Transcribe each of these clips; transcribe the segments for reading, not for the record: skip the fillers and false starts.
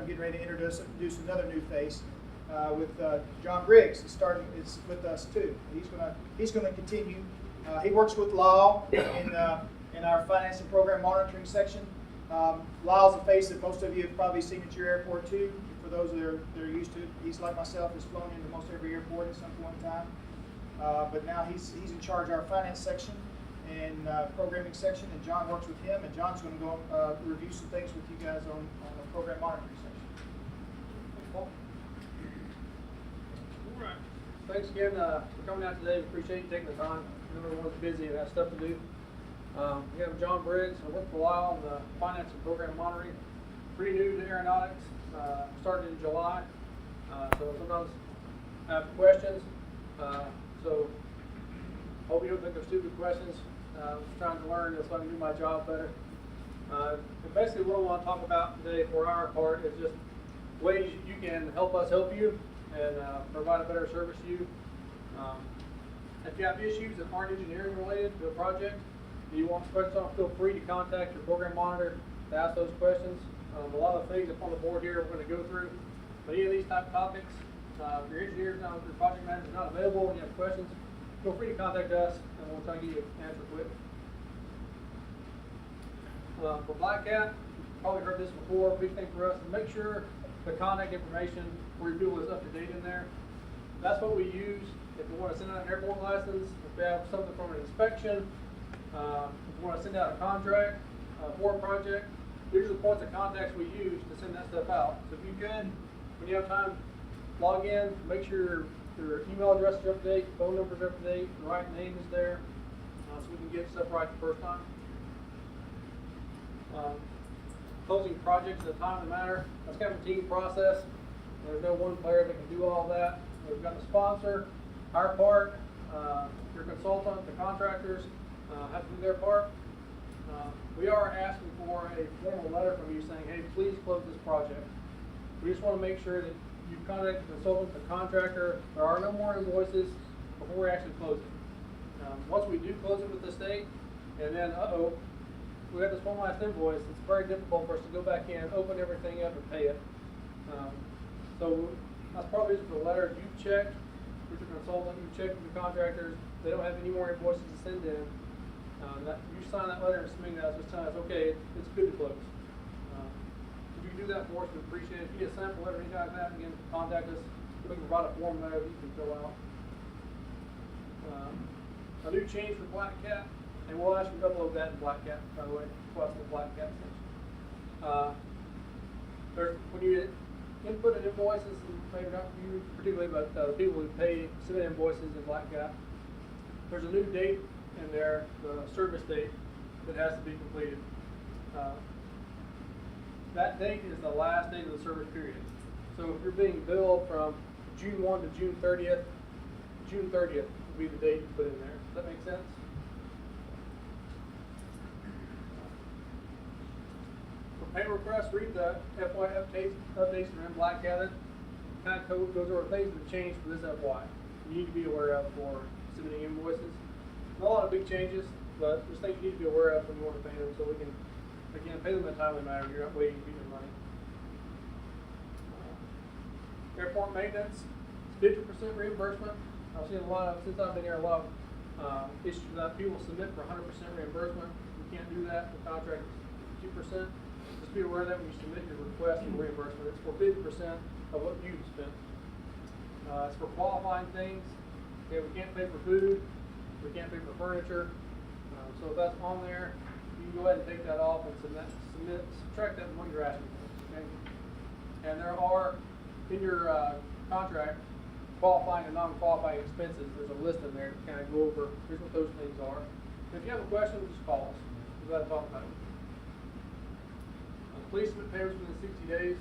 I'm getting ready to introduce another new face with John Briggs. Is with us too. He's gonna continue. He works with Lyle in our finance and program monitoring section. Lyle's a face that most of you have probably seen at your airport too. For those that are used to it, he's like myself, has flown into most every airport at some point in time. But now he's in charge of our finance section and programming section, and John works with him, and John's going to go review some things with you guys on the program monitoring section. All right. Thanks again for coming out today. We appreciate you taking the time. I know everyone's busy and has stuff to do. We have John Briggs. I work for a while on the finance and program monitoring. Pretty new to aeronautics. Started in July. So sometimes I have questions. So hope you don't think they're stupid questions. I'm just trying to learn so I can do my job better. And basically what I want to talk about today for our part is just ways you can help us help you and provide a better service to you. If you have issues that aren't engineering related to a project, and you want questions on, feel free to contact your program monitor to ask those questions. A lot of things up on the board here we're going to go through. But any of these type of topics, if your engineer's not, your project manager's not available and you have questions, feel free to contact us and we'll try to get you an answer quick. For BlackCat, you've probably heard this before. Big thing for us is make sure the contact information for your people is up to date in there. That's what we use if we want to send out an airport license, if we have something from an inspection, if we want to send out a contract for a project. These are the points of contacts we use to send that stuff out. So if you could, when you have time, log in, make sure your email address is up to date, phone number is up to date, the right name is there, so we can get stuff right the first time. Closing projects at the time of the matter, that's kind of a team process. There's no one player that can do all that. We've got the sponsor, our part, your consultant, the contractors have to do their part. We are asking for a formal letter from you saying, hey, please close this project. We just want to make sure that you contact the consultant, the contractor, there are no more invoices before we actually close it. Once we do close it with the state, and then, we have this one last invoice, it's very difficult for us to go back in, open everything up, and pay it. So that's probably for the letter you checked with your consultant, you checked with the contractors, they don't have any more invoices to send in. You sign that letter and submit that, just telling us, okay, it's good to close. If you can do that for us, we appreciate it. If you get a sample letter, anything like that, again, contact us. We can provide a form there that you can fill out. A new change for BlackCat, and we'll ask you to upload that in BlackCat, by the way, plus the BlackCat section. When you input an invoices, maybe not you particularly, but the people who submit invoices in BlackCat, there's a new date in there, the service date, that has to be completed. That date is the last date of the service period. So if you're being billed from June 1 to June 30th, June 30th will be the date you put in there. Does that make sense? For pay requests, read the FY updates from BlackCat. Kind of code goes over things that have changed for this FY. You need to be aware of for submitting invoices. Not a lot of big changes, but there's things you need to be aware of when you want to pay them, so we can, again, pay them in a timely manner. You're not waiting to get your money. Airport maintenance, 50% reimbursement. I've seen since I've been here, a lot of issues that people submit for 100% reimbursement. You can't do that. The contract is 50%. Just be aware of that when you submit your request for reimbursement. It's for 50% of what you've spent. It's for qualifying things. Okay, we can't pay for food. We can't pay for furniture. So if that's on there, you can go ahead and take that off and subtract that from what you're asking for. Okay? And there are, in your contract, qualifying and non-qualifying expenses, there's a list in there to kind of go over, here's what those things are. If you have a question, just call us. We're glad to talk about it. Please submit payments within 60 days.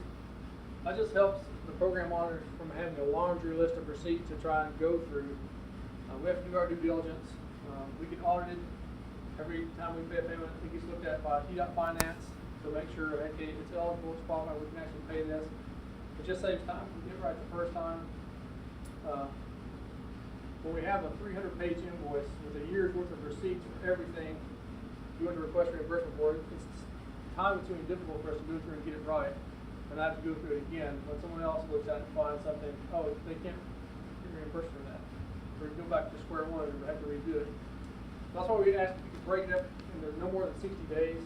That just helps the program monitor from having a laundry list of receipts to try and go through. We have to do our due diligence. We get audited every time we pay a payment. It gets looked at by TDOT Finance to make sure that it's eligible, it's qualified, we can actually pay this. It just saves time. We get it right the first time. When we have a 300-page invoice with a year's worth of receipts for everything you want to request reimbursement for, it's time-consuming difficult for us to go through and get it right. and I have to go through it again. When someone else looks at it and finds something, oh, they can't get reimbursed for that. Or go back to square one and have to redo it. That's why we asked if you could break it up into no more than 60 days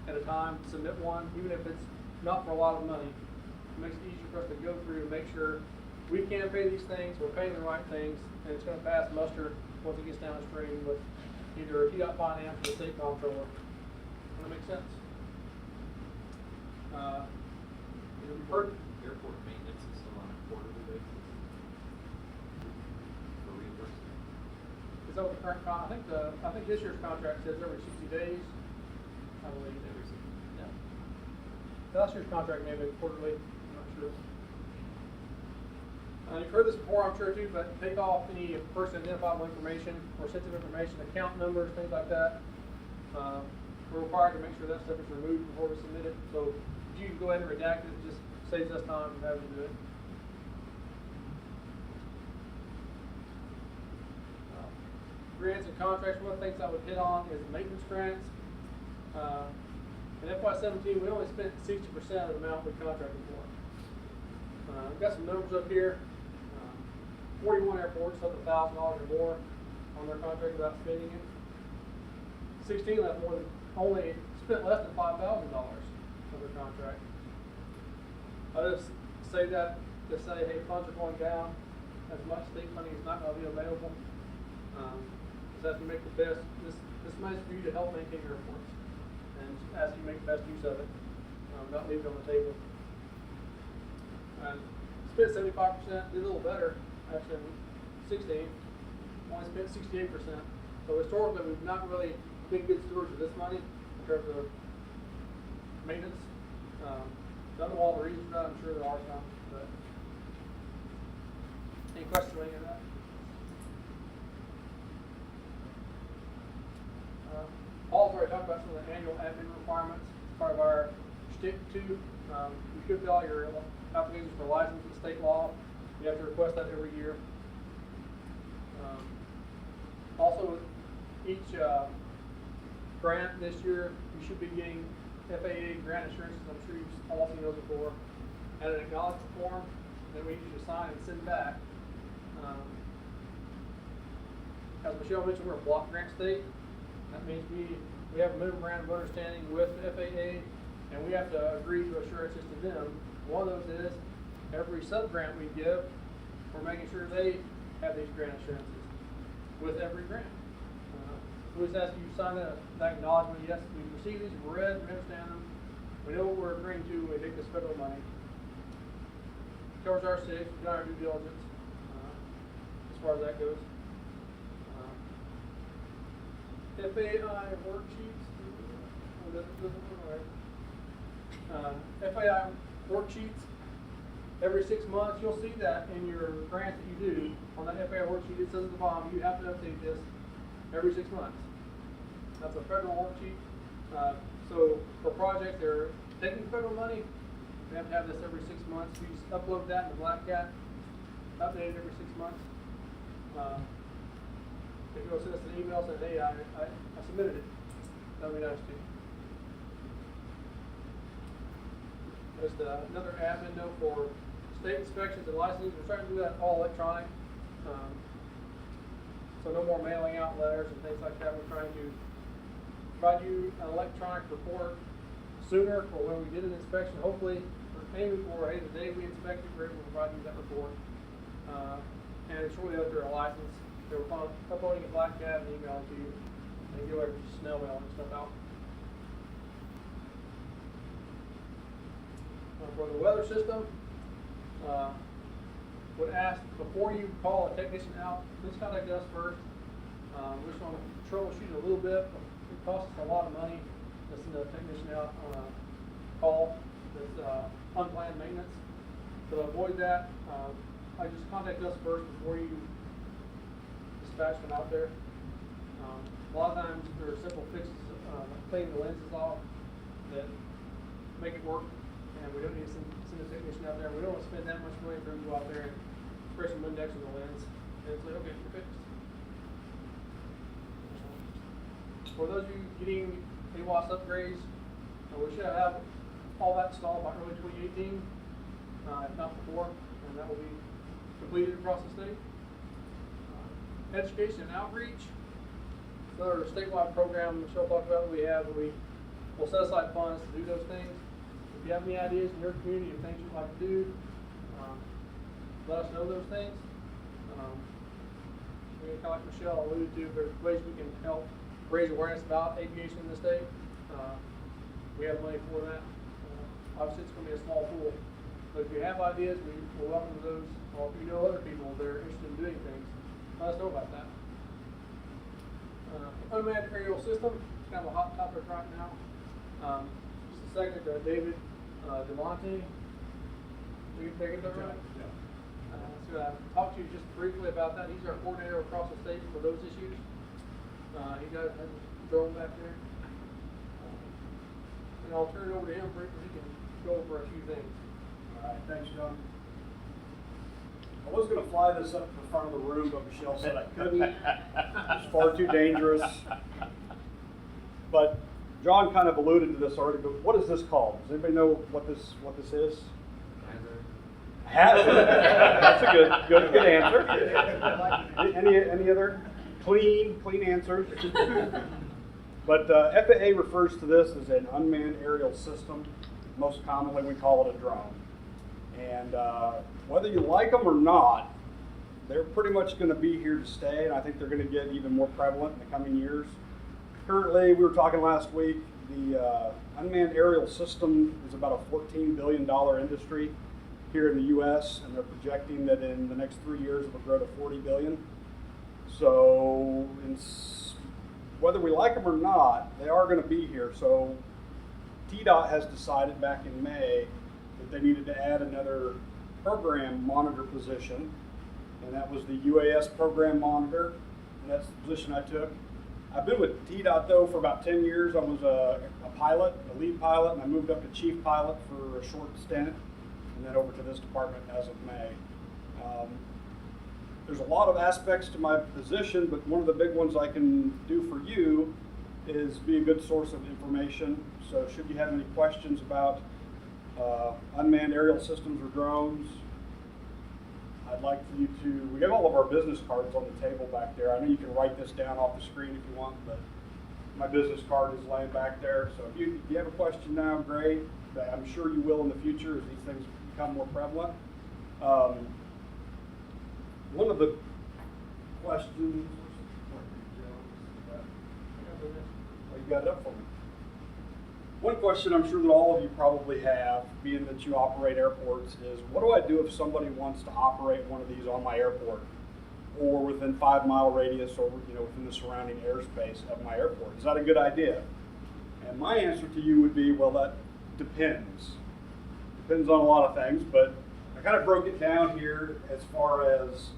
at a time, submit one, even if it's not for a lot of money. It makes it easier for us to go through and make sure we can pay these things, we're paying the right things, and it's gonna pass muster once it gets downstream with either TDOT finance or the state comptroller. Does that make sense? You've heard Airport maintenance is still on a quarterly basis for reimbursement. is that what the current I think this year's contract says every 60 days, I believe. Every single, yeah. Last year's contract may have been quarterly, I'm not sure. You've heard this before, I'm sure too, but take off any person identifiable information or sensitive information, account numbers, things like that. We're required to make sure that stuff is removed before we submit it. So if you can go ahead and redact it, it just saves us time from having to do it. Grants and contracts, one of the things I would hit on is maintenance grants. In FY17, we only spent 60% of the amount we contracted for. We've got some numbers up here. 41 airports spent $1,000 or more on their contract without spending it. 16 left only spent less than $5,000 on their contract. I just say that to say, hey, funds are going down. As much state funding is not going to be available. Just have to make the best. This money is for you to help maintain your airports, and just ask you to make the best use of it. Not leave it on the table. Spent 75%, did a little better. Actually, 16, only spent 68%. So historically, we've not really been good stewards of this money in terms of maintenance. Don't know all the reasons for that. I'm sure there are some. But any questions on any of that? Paul's already talked about some of the annual admin requirements. It's part of our stick to. You should fill out your applications for license in state law. You have to request that every year. Also, each grant this year, you should be getting FAA Grant Assurances. I'm sure you've all seen those before. And an acknowledgement form that we need you to sign and send back. As Michelle mentioned, we're a block grant state. That means we have a minimum memorandum of understanding with the FAA, and we have to agree to assurances to them. One of those is every sub-grant we give, we're making sure they have these grant assurances with every grant. We just ask you to sign that acknowledgement. Yes, we've received these, we've read, we understand them. We know what we're agreeing to when we take this federal money. Covers our six, we've done our due diligence as far as that goes. FAI worksheets. FAI worksheets. Every 6 months, you'll see that in your grant that you do on that FAI worksheet. It says at the bottom, you have to update this every 6 months. That's a federal worksheet. So for projects that are taking federal money, we have to have this every 6 months. We just upload that in the BlackCat, update it every 6 months. If you'll send us an email saying, hey, I submitted it, that would be nice too. Just another admin note for state inspections and licensing. We're trying to do that all electronic. So no more mailing out letters and things like that. We're trying to provide you an electronic report sooner for when we did an inspection. Hopefully, we're aiming for, hey, the day we inspect it, we're able to provide you that report. And shortly after a license, they were uploading a BlackCat and email to you. And you like snail mail and stuff out. For the weather system, would ask before you call a technician out, please contact us first. We just want to troubleshoot a little bit. It costs us a lot of money to send a technician out on a call that's unplanned maintenance. So to avoid that, I just contact us first before you dispatch them out there. A lot of times there are simple fixes, like cleaning the lenses off, that make it work, and we don't need to send a technician out there. We don't want to spend that much money for them to go out there and spray some Windex on the lens, and it's like, okay, you're fixed. For those of you getting AWAS upgrades, we should have all that installed by early 2018, if not before, and that will be completed across the state. Education and outreach, another statewide program Michelle talked about that we have, where we will set aside funds to do those things. If you have any ideas in your community of things you'd like to do, let us know those things. Kind of like Michelle alluded to, there's ways we can help raise awareness about aviation in the state. We have money for that. Obviously, it's going to be a small pool, but if you have ideas, we're welcome to those. Or if you know other people that are interested in doing things, let us know about that. Unmanned Aerial System, it's kind of a hot topic right now. Just a second, David Delonte, we can take it over. So I talked to you just briefly about that. He's our coordinator across the state for those issues. He does have a drone back there. And I'll turn it over to him briefly. He can go over a few things. All right, thanks, John. I was going to fly this up to the front of the room, but Michelle said I couldn't. It's far too dangerous. But John kind of alluded to this already, but what is this called? Does anybody know what this is? Hazard. That's a good answer. Any other clean answers? But FAA refers to this as an unmanned aerial system. Most commonly, we call it a drone. And whether you like them or not, they're pretty much going to be here to stay, and I think they're going to get even more prevalent in the coming years. Currently, we were talking last week, the unmanned aerial system is about a $14 billion industry here in the U.S., and they're projecting that in the next 3 years it will grow to $40 billion. So whether we like them or not, they are going to be here. So TDOT has decided back in May that they needed to add another program monitor position, and that was the UAS program monitor, and that's the position I took. I've been with TDOT though for about 10 years. I was a pilot, a lead pilot, and I moved up to chief pilot for a short stint, and then over to this department as of May. There's a lot of aspects to my position, but one of the big ones I can do for you is be a good source of information. So should you have any questions about unmanned aerial systems or drones, I'd like for you to, we have all of our business cards on the table back there. I know you can write this down off the screen if you want, but my business card is laying back there. So if you have a question now, great. I'm sure you will in the future as these things become more prevalent. One of the questions, oh, you got it up for me. One question I'm sure that all of you probably have, being that you operate airports, is what do I do if somebody wants to operate one of these on my airport or within 5 mile radius or within the surrounding airspace of my airport? Is that a good idea? And my answer to you would be, well, that depends. Depends on a lot of things, but I kind of broke it down here as far as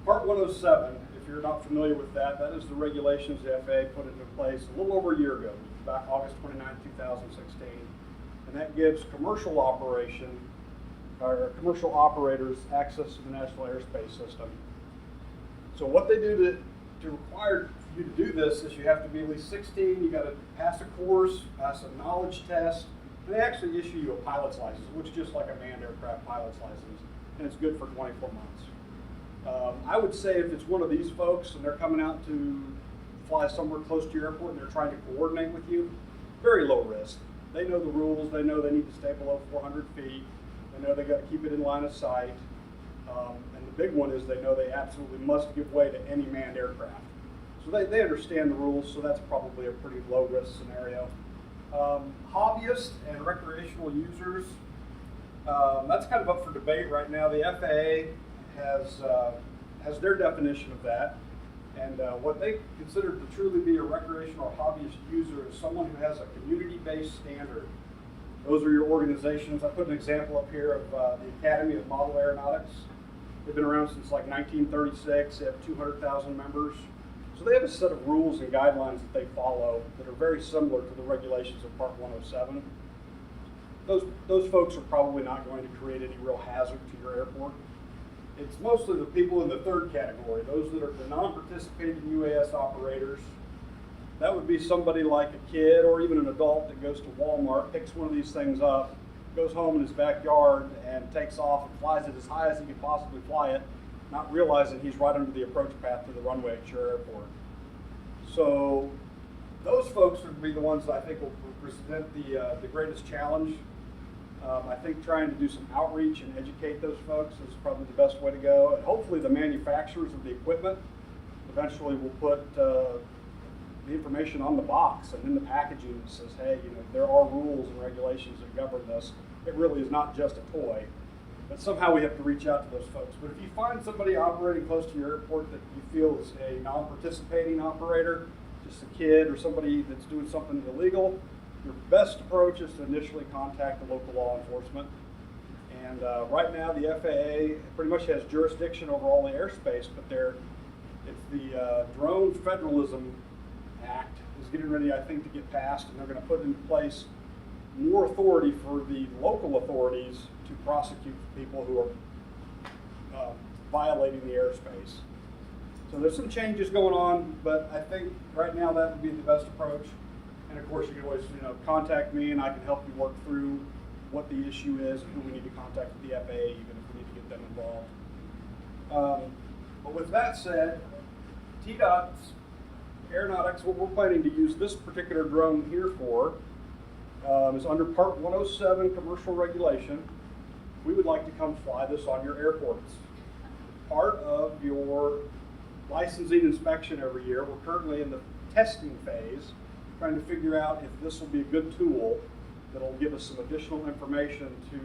Part 107. If you're not familiar with that, that is the regulations the FAA put into place a little over a year ago, back August 29, 2016. And that gives commercial operators access to the National Airspace System. So what they do to require you to do this is you have to be at least 16, you got to pass a course, pass a knowledge test, and they actually issue you a pilot's license, which is just like a manned aircraft pilot's license, and it's good for 24 months. I would say if it's one of these folks and they're coming out to fly somewhere close to your airport and they're trying to coordinate with you, very low risk. They know the rules, they know they need to stay below 400 feet, they know they got to keep it in line of sight, and the big one is they know they absolutely must give way to any manned aircraft. So they understand the rules, so that's probably a pretty low risk scenario. Hobbyists and recreational users, that's kind of up for debate right now. The FAA has their definition of that, and what they consider to truly be a recreational or hobbyist user is someone who has a community-based standard. Those are your organizations. I put an example up here of the Academy of Model Aeronautics. They've been around since like 1936. They have 200,000 members. So they have a set of rules and guidelines that they follow that are very similar to the regulations of Part 107. Those folks are probably not going to create any real hazard to your airport. It's mostly the people in the third category, those that are the non-participating UAS operators, That would be somebody like a kid or even an adult that goes to Walmart, picks one of these things up, goes home in his backyard and takes off and flies it as high as he could possibly fly it, not realizing he's right under the approach path to the runway at your airport. So those folks would be the ones that I think will present the greatest challenge. I think trying to do some outreach and educate those folks is probably the best way to go. And hopefully the manufacturers of the equipment eventually will put the information on the box and in the packaging that says, hey, you know, there are rules and regulations that govern this. It really is not just a toy. But somehow we have to reach out to those folks. But if you find somebody operating close to your airport that you feel is a non-participating operator, just a kid or somebody that's doing something illegal, your best approach is to initially contact the local law enforcement. And right now the FAA pretty much has jurisdiction over all the airspace, but it's the Drone Federalism Act is getting ready, I think, to get passed, and they're going to put in place more authority for the local authorities to prosecute people who are violating the airspace. So there's some changes going on, but I think right now that would be the best approach. And of course, you can always, you know, contact me, and I can help you work through what the issue is, and who we need to contact with the FAA, even if we need to get them involved. But with that said, TDOT Aeronautics, what we're planning to use this particular drone here for is under Part 107 commercial regulation. We would like to come fly this on your airports. Part of your licensing inspection every year, we're currently in the testing phase, trying to figure out if this will be a good tool that'll give us some additional information to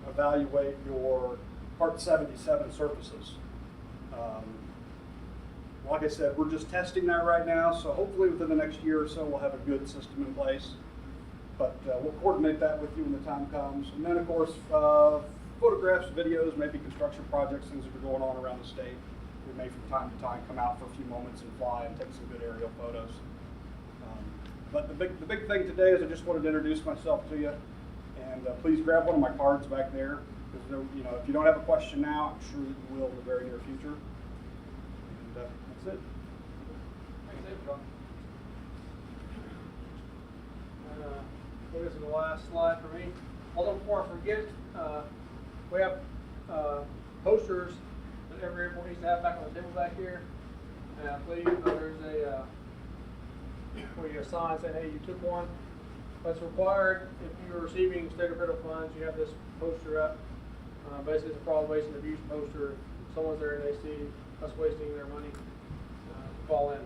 evaluate your Part 77 surfaces. Like I said, we're just testing that right now, so hopefully within the next year or so we'll have a good system in place. But we'll coordinate that with you when the time comes. And then of course, photographs, videos, maybe construction projects, things that are going on around the state. We may from time to time come out for a few moments and fly and take some good aerial photos. But the big thing today is I just wanted to introduce myself to you. And please grab one of my cards back there. Because you know, if you don't have a question now, I'm sure that you will in the very near future. And that's it. Thanks, Dave, John. And this is the last slide for me. Although before I forget, we have posters that every airport needs to have back on the table back here. And I believe there's a where you sign saying, hey, you took one. That's required if you're receiving state or federal funds. You have this poster up. Basically, it's a fraud, waste, and abuse poster. Someone's there and they see us wasting their money to fall in.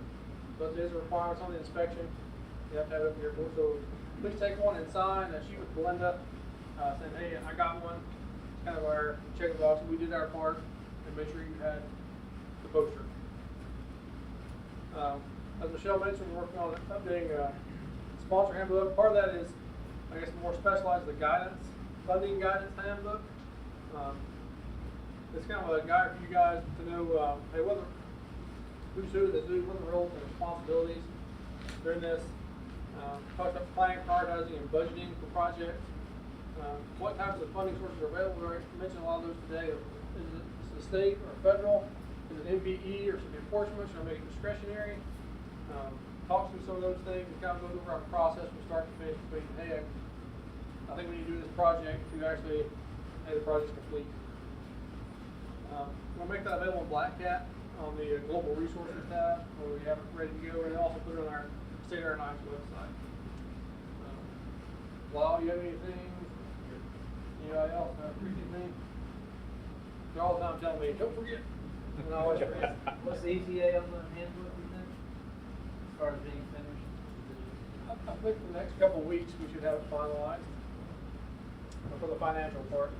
So it is a requirement on the inspection. You have to have it up here. So please take one and sign. Shoot with Belinda saying, hey, I got one. It's kind of our check box. We did our part, and make sure you had the poster. As Michelle mentioned, we're working on updating sponsor handbook. Part of that is, I guess, more specialized the guidance, funding guidance handbook. It's kind of a guide for you guys to know, hey, who's who, what are the roles and responsibilities during this. Talked about planning, prioritizing, and budgeting for projects. What types of funding sources are available? I mentioned a lot of those today. Is it the state or federal? Is it MVE or should it be apportionment? Should I make it discretionary? Talk through some of those things and kind of go over our process from start to finish between, hey, I think we need to do this project to actually, hey, the project's complete. We'll make that available on BlackCat on the Global Resources tab, where we have it ready to go, and also put it on our State Aeronautics website. Lyle, you have anything? Anybody else? Appreciate me? They're all the time telling me, don't forget. And I always forget. What's the ETA on the handbook, you think? As far as being finished? I think the next couple of weeks we should have it finalized for the financial part.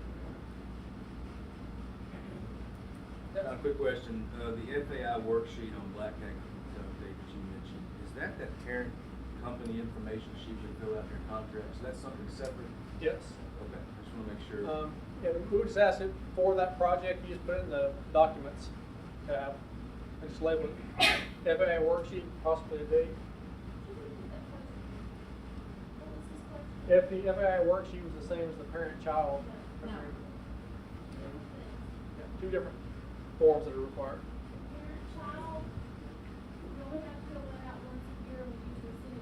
A quick question. The FAI worksheet on BlackCat that you mentioned, is that parent company information sheet you fill out in your contract? So that's something separate? Yes. Okay, I just want to make sure. Yeah, we would just ask it for that project. You just put it in the documents tab and just label it FAA worksheet, possibly a date. If the FAA worksheet was the same as the parent-child, No. yeah, two different forms that are required. Parent-child, we only have to fill that out once a year. We usually send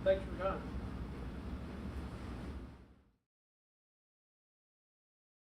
Thanks for your time.